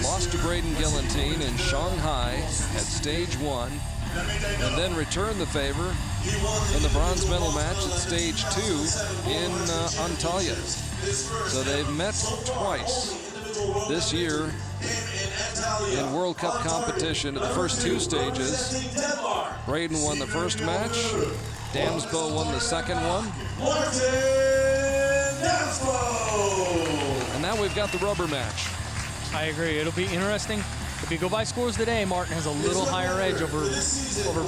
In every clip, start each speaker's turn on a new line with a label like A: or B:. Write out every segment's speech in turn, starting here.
A: lost to Braden Gellenthien in Shanghai at stage 1, and then returned the favor in the bronze medal match at stage 2 in Antalya. So they've met twice this year in World Cup competition at the first 2 stages. Braden won the first match. Damsbo won the second one. And now we've got the rubber match.
B: I agree. It'll be interesting. If you go by scores today, Martin has a little higher edge over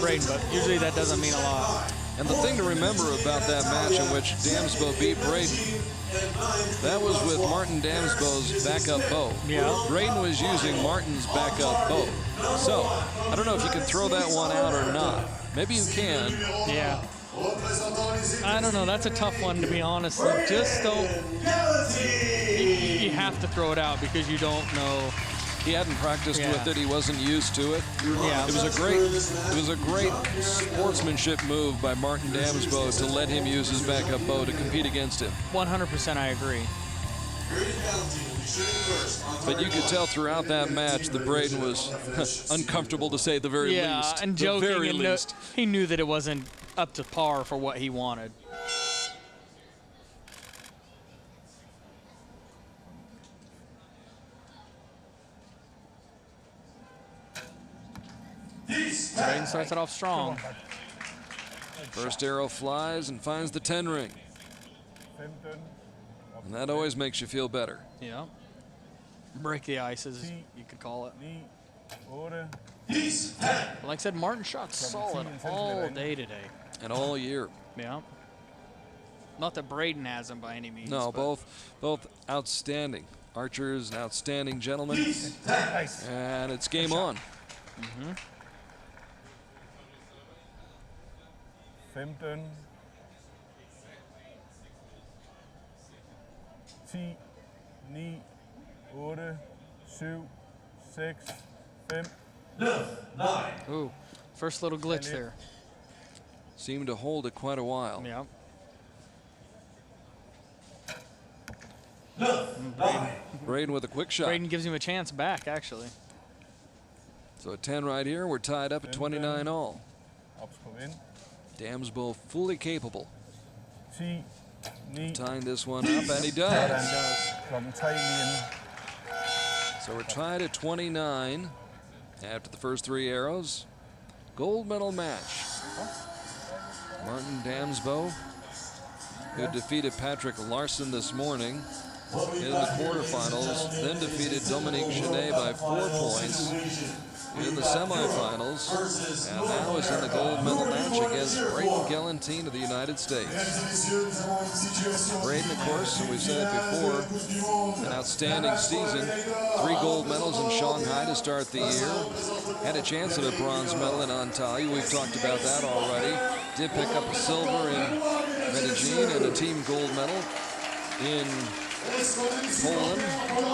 B: Braden, but usually that doesn't mean a lot.
A: And the thing to remember about that match in which Damsbo beat Braden, that was with Martin Damsbo's backup bow.
B: Yeah.
A: Braden was using Martin's backup bow. So, I don't know if you can throw that one out or not. Maybe you can.
B: Yeah. I don't know. That's a tough one, to be honest. You just don't. You have to throw it out because you don't know.
A: He hadn't practiced with it. He wasn't used to it.
B: Yeah.
A: It was a great sportsmanship move by Martin Damsbo to let him use his backup bow to compete against him.
B: 100% I agree.
A: But you could tell throughout that match that Braden was uncomfortable, to say the very least.
B: Yeah, and joking. And he knew that it wasn't up to par for what he wanted. Braden starts it off strong.
A: First arrow flies and finds the 10 ring. And that always makes you feel better.
B: Yeah. Break the ice, as you could call it. Like I said, Martin shot solid all day today.
A: And all year.
B: Yeah. Not that Braden hasn't by any means.
A: No, both outstanding archers, and outstanding gentlemen. And it's game on.
C: 15, 10, 9, 8, 7, 6, 5, 9.
B: Ooh, first little glitch there.
A: Seemed to hold it quite a while.
B: Yeah.
A: Braden with a quick shot.
B: Braden gives him a chance back, actually.
A: So a 10 right here. We're tied up at 29 all. Damsbo fully capable of tying this one up, and he does. So we're tied at 29 after the first 3 arrows. Gold medal match. Martin Damsbo, who defeated Patrick Larson this morning in the quarterfinals, then defeated Dominique Chenet by 4 points in the semifinals, and now is in the gold medal match against Braden Gellenthien of the United States. Braden, of course, we've said it before, an outstanding season. 3 gold medals in Shanghai to start the year. Had a chance at a bronze medal in Antalya. We've talked about that already. Did pick up a silver in Medellin and a team gold medal in Poland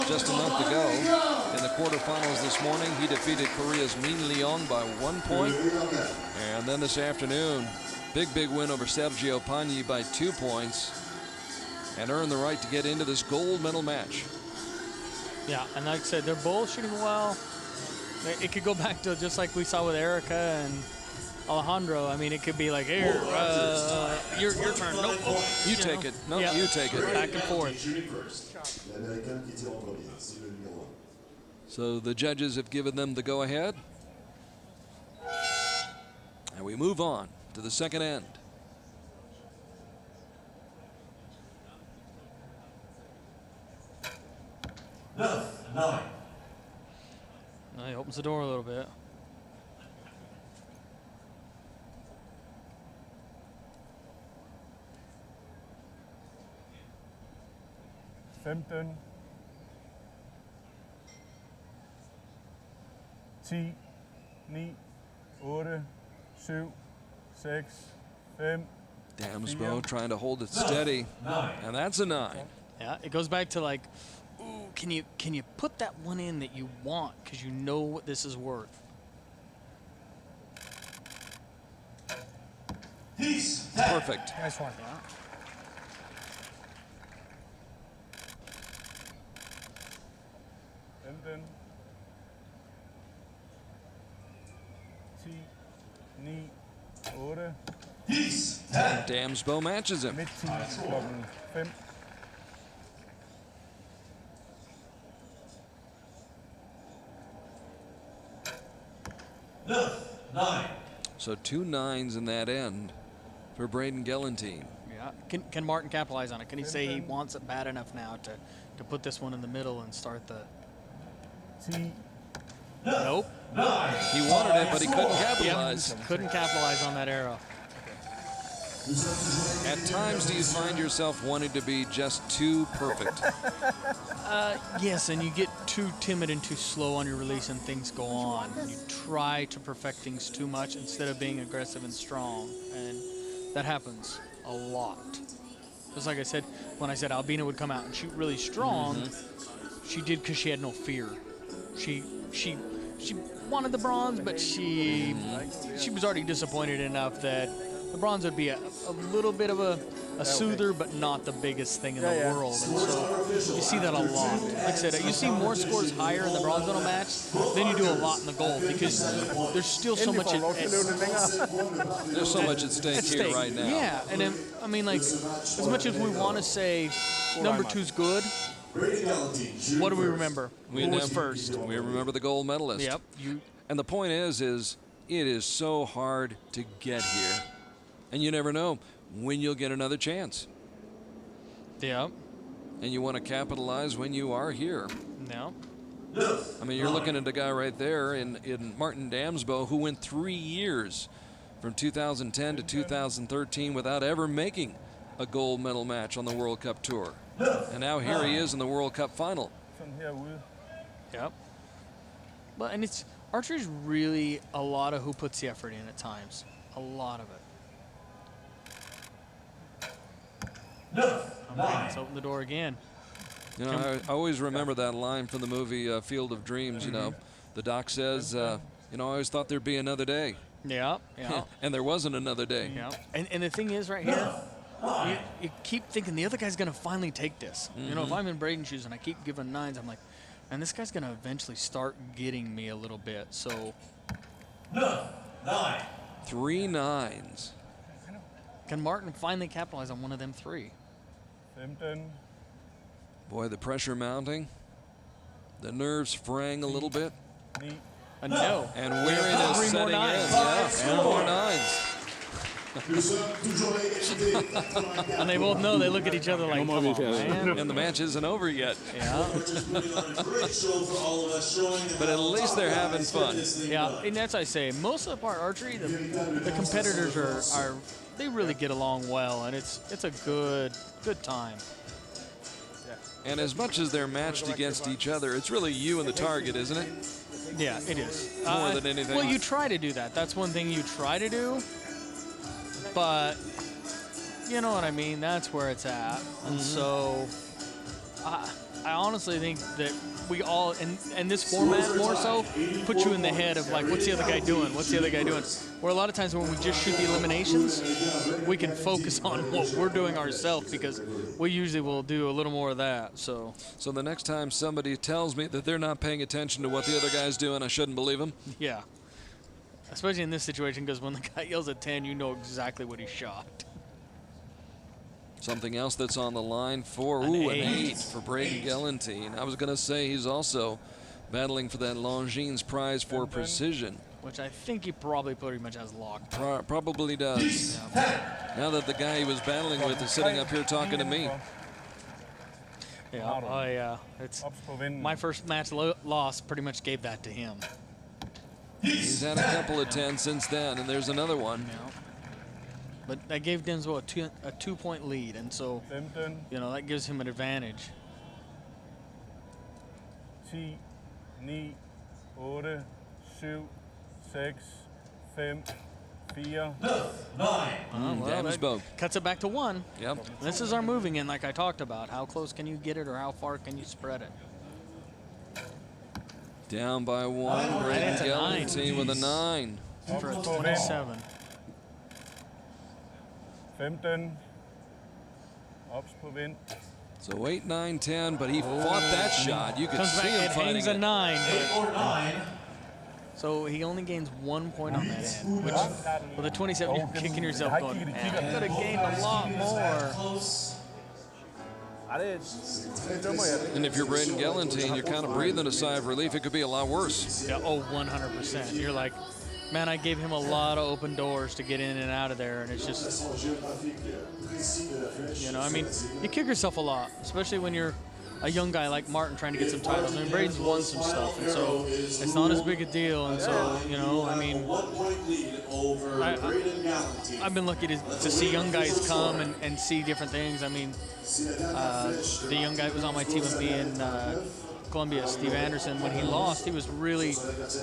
A: just a month ago. In the quarterfinals this morning, he defeated Korea's Min Leong by 1 point. And then this afternoon, big win over Sergio Pagni by 2 points, and earned the right to get into this gold medal match.
B: Yeah, and like I said, they're both shooting well. It could go back to just like we saw with Erica and Alejandro. I mean, it could be like, here, your turn. Nope.
A: You take it. No, you take it.
B: Back and forth.
A: So the judges have given them the go-ahead. And we move on to the second end.
B: Now he opens the door a little bit.
C: Femten. 10, 9, 8, 7, 6, 5.
A: Damsbo trying to hold it steady, and that's a 9.
B: Yeah, it goes back to like, ooh, can you put that one in that you want because you know what this is worth.
A: Perfect.
C: Nice one.
B: Yeah.
C: Femten. 10, 9, 8.
A: Damsbo matches him.
C: Midtid klokken 5.
A: So 2 9s in that end for Braden Gellenthien.
B: Yeah. Can Martin capitalize on it? Can he say he wants it bad enough now to put this one in the middle and start the?
C: 10,
B: Nope.
A: He wanted it, but he couldn't capitalize.
B: Yep. Couldn't capitalize on that arrow.
A: At times, do you find yourself wanting to be just too perfect?
B: Yes, and you get too timid and too slow on your release and things go on. You try to perfect things too much instead of being aggressive and strong, and that happens a lot. Just like I said, when I said Albina would come out and shoot really strong, she did because she had no fear. She wanted the bronze, but she was already disappointed enough that the bronze would be a little bit of a soother, but not the biggest thing in the world. And so you see that a lot. Like I said, you see more scores higher in the bronze medal match than you do a lot in the gold, because there's still so much
A: There's so much at stake here right now.
B: Yeah, and then, I mean, like, as much as we want to say number 2's good, what do we remember? Who was first?
A: We remember the gold medalist.
B: Yep.
A: And the point is it is so hard to get here. And you never know when you'll get another chance.
B: Yep.
A: And you want to capitalize when you are here.
B: No.
A: I mean, you're looking at a guy right there in Martin Damsbo who went 3 years from 2010 to 2013 without ever making a gold medal match on the World Cup Tour. And now here he is in the World Cup Final.
B: Yep. But, and archery's really a lot of who puts the effort in at times. A lot of it. Let's open the door again.
A: You know, I always remember that line from the movie Field of Dreams. You know, the doc says, you know, I always thought there'd be another day.
B: Yeah, yeah.
A: And there wasn't another day.
B: Yeah. And the thing is, right here, you keep thinking the other guy's going to finally take this. You know, if I'm in Braden's shoes and I keep giving 9s, I'm like, man, this guy's going to eventually start getting me a little bit. So
A: 3 9s.
B: Can Martin finally capitalize on one of them 3?
C: 15,
A: Boy, the pressure mounting. The nerves fraying a little bit.
C: 9.
B: No.
A: And weariness
B: Three more
A: setting in.
B: nines.
A: Yeah, 3 more 9s.
B: And they both know. They look at each other like, come on, man.
A: And the match isn't over yet.
B: Yeah.
A: But at least they're having fun.
B: Yeah, and that's what I say. Most of the part, archery, the competitors are they really get along well, and it's a good time.
A: And as much as they're matched against each other, it's really you and the target, isn't it?
B: Yeah, it is.
A: More than anything.
B: Well, you try to do that. That's one thing you try to do. But, you know what I mean? That's where it's at. And so, I honestly think that we all, in this format more so, put you in the head of like, what's the other guy doing? What's the other guy doing? Where a lot of times when we just shoot the eliminations, we can focus on what we're doing ourselves, because we usually will do a little more of that. So
A: the next time somebody tells me that they're not paying attention to what the other guy's doing, I shouldn't believe them.
B: Yeah. Especially in this situation, because when the guy yells at 10, you know exactly what he shot.
A: Something else that's on the line for
B: An
A: an
B: 8.
A: 8 for Braden Gellenthien. I was going to say he's also battling for that Longines prize for precision.
B: Which I think he probably pretty much has locked.
A: Probably does.
B: Yeah.
A: Now that the guy he was battling with is sitting up here talking to me.
B: Yeah, it's my first match loss pretty much gave that to him.
A: He's had a couple of 10 since then, and there's another one.
B: Yeah. But that gave Damsbo a 2-point lead, and so, you know, that gives him an advantage.
C: 10, 9, 8, 7, 6, 5, 4.
A: Damsbo.
B: Cuts it back to 1.
A: Yep.
B: This is our moving in, like I talked about. How close can you get it, or how far can you spread it?
A: Down by 1. Braden Gellenthien with a 9.
B: For a 27.
C: 15. Ops på vind.
A: So 8, 9, 10, but he fought that shot. You could
B: Comes
A: see
B: back,
A: him
B: it
A: fighting
B: hangs a
A: it.
B: 9. So he only gains 1 point on that end, which with a 27, you're kicking yourself going, man, I could have gained a lot more.
A: And if you're Braden Gellenthien, you're kind of breathing a sigh of relief. It could be a lot worse.
B: Yeah, oh, 100%. You're like, man, I gave him a lot of open doors to get in and out of there, and it's just, you know, I mean, you kick yourself a lot, especially when you're a young guy like Martin trying to get some titles. I mean, Braden's won some stuff, and so it's not as big a deal. And so, you know, I mean, I've been lucky to see young guys come and see different things. I mean, the young guy that was on my team with me in Columbia, Steve Anderson, when he lost, he was really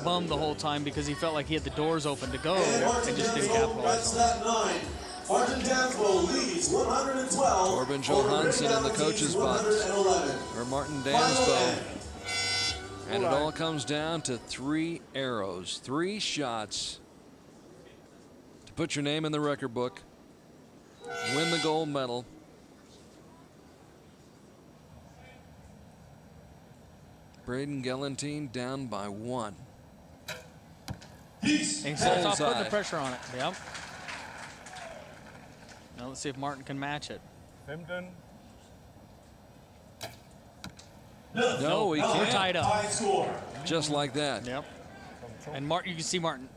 B: bummed the whole time because he felt like he had the doors open to go and just didn't capitalize on it.
D: Damsbo leads 112.
A: Corbin Johansson in the coach's box, or Martin Damsbo. And it all comes down to 3 arrows, 3 shots to put your name in the record book, win the gold medal. Braden Gellenthien down by 1.
B: He starts off putting the pressure on it. Yep. Now let's see if Martin can match it.
C: 15.
A: No, he
B: We're
A: can't.
B: tied up.
A: Just like that.
B: Yep. And Martin, you can see Martin,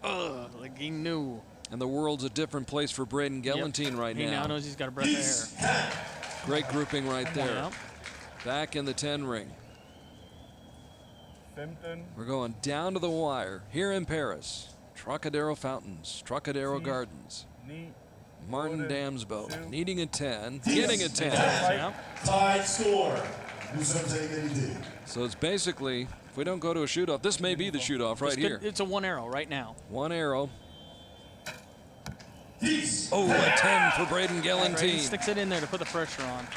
B: like he knew.
A: And the world's a different place for Braden Gellenthien right
B: He now knows he's got a breath of air.
A: Great grouping right there.
B: Yep.
A: Back in the 10 ring.
C: 15.
A: We're going down to the wire here in Paris. Trocadero Fountains, Trocadero Gardens. Martin Damsbo needing a 10, getting a 10.
D: Tied score.
A: So it's basically, if we don't go to a shoot-off, this may be the shoot-off right here.
B: It's a 1 arrow right now.
A: 1 arrow. Oh, a 10 for Braden
B: Braden
A: Gellenthien.
B: sticks it in there to put the pressure on.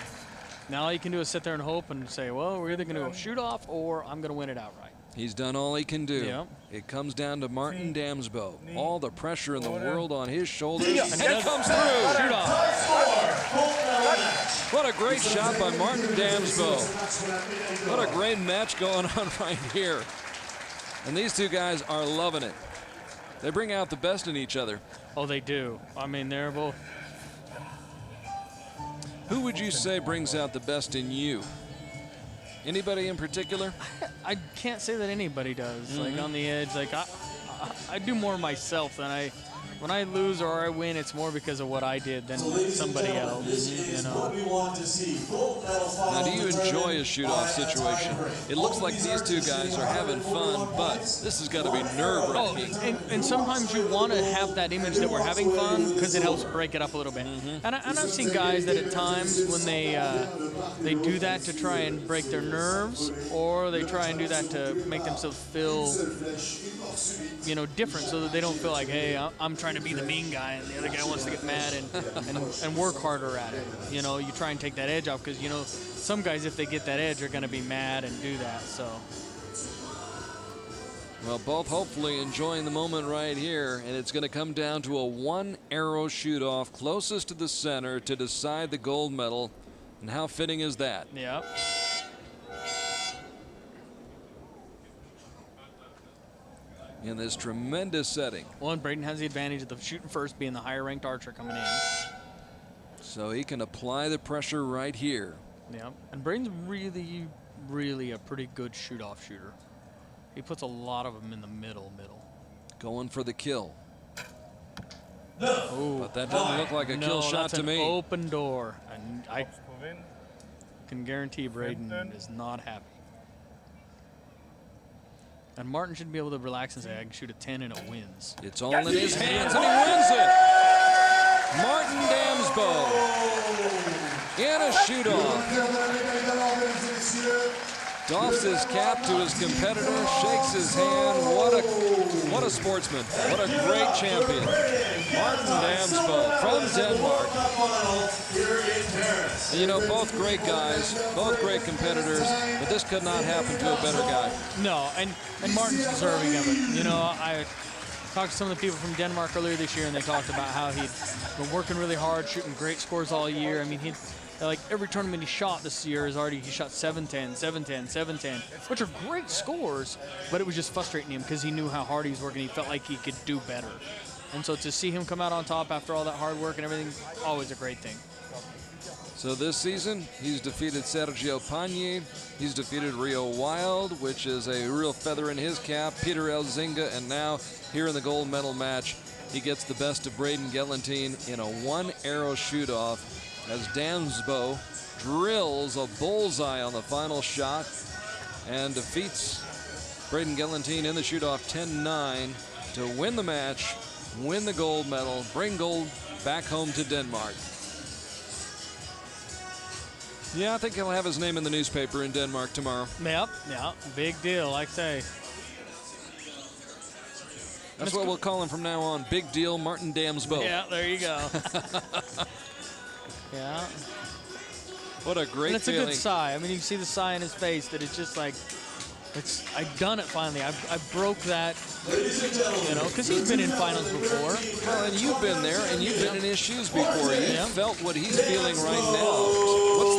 B: Now all you can do is sit there and hope and say, well, we're either going to go shoot-off or I'm going to win it outright.
A: He's done all he can do.
B: Yep.
A: It comes down to Martin Damsbo. All the pressure in the world on his shoulders.
B: And
A: it comes through.
B: Shoot off.
A: What a great shot by Martin Damsbo. What a great match going on right here. And these two guys are loving it. They bring out the best in each other.
B: Oh, they do. I mean, they're both.
A: Who would you say brings out the best in you? Anybody in particular?
B: I can't say that anybody does. Like on the edge, like I do more myself than when I lose or I win, it's more because of what I did than somebody else. You know.
A: Now, do you enjoy a shoot-off situation? It looks like these two guys are having fun, but this has got to be nerve-wracking.
B: Oh, and sometimes you want to have that image that we're having fun because it helps break it up a little bit. And I've seen guys that at times when they do that to try and break their nerves, or they try and do that to make themselves feel, you know, different, so that they don't feel like, hey, I'm trying to be the mean guy and the other guy wants to get mad and work harder at it. You know, you try and take that edge off because, you know, some guys, if they get that edge, are going to be mad and do that. So.
A: Well, both hopefully enjoying the moment right here, and it's going to come down to a 1 arrow shoot-off closest to the center to decide the gold medal. And how fitting is that?
B: Yeah.
A: In this tremendous setting.
B: Well, and Braden has the advantage of the shooting first, being the higher-ranked archer coming in.
A: So he can apply the pressure right here.
B: Yeah, and Braden's really, really a pretty good shoot-off shooter. He puts a lot of them in the middle.
A: Going for the kill.
B: Oh,
A: But that doesn't look like a kill shot to me.
B: Open door, and I can guarantee Braden is not happy. And Martin should be able to relax and say, I can shoot a 10 and it wins.
A: It's all in his hands, and he wins it. Martin Damsbo in a shoot-off. Doffs his cap to his competitor, shakes his hand. What a sportsman. What a great champion. Martin Damsbo from Denmark. You know, both great guys, both great competitors, but this could not happen to a better guy.
B: No, and Martin's deserving of it. You know, I talked to some of the people from Denmark earlier this year, and they talked about how he'd been working really hard, shooting great scores all year. I mean, Like every tournament he shot this year he shot 710, 710, 710, which are great scores, but it was just frustrating him because he knew how hard he was working. He felt like he could do better. And so to see him come out on top after all that hard work and everything, always a great thing.
A: So this season, he's defeated Sergio Pagni. He's defeated Rio Wild, which is a real feather in his cap, Peter Elzinga, and now here in the gold medal match, he gets the best of Braden Gellenthien in a one-arrow shoot-off as Damsbo drills a bullseye on the final shot and defeats Braden Gellenthien in the shoot-off 10-9 to win the match, win the gold medal, bring gold back home to Denmark. Yeah, I think he'll have his name in the newspaper in Denmark tomorrow.
B: Yep, big deal, like I say.
A: That's what we'll call him from now on. Big deal, Martin Damsbo.
B: Yeah, there you go. Yeah.
A: What a great
B: and it's
A: feeling.
B: a good sigh. I mean, you see the sigh in his face that it's just like, I've done it finally. I broke that, you know, because he's been in finals before.
A: Well, and you've been there, and you've been in his shoes before. You felt what he's feeling right now. What's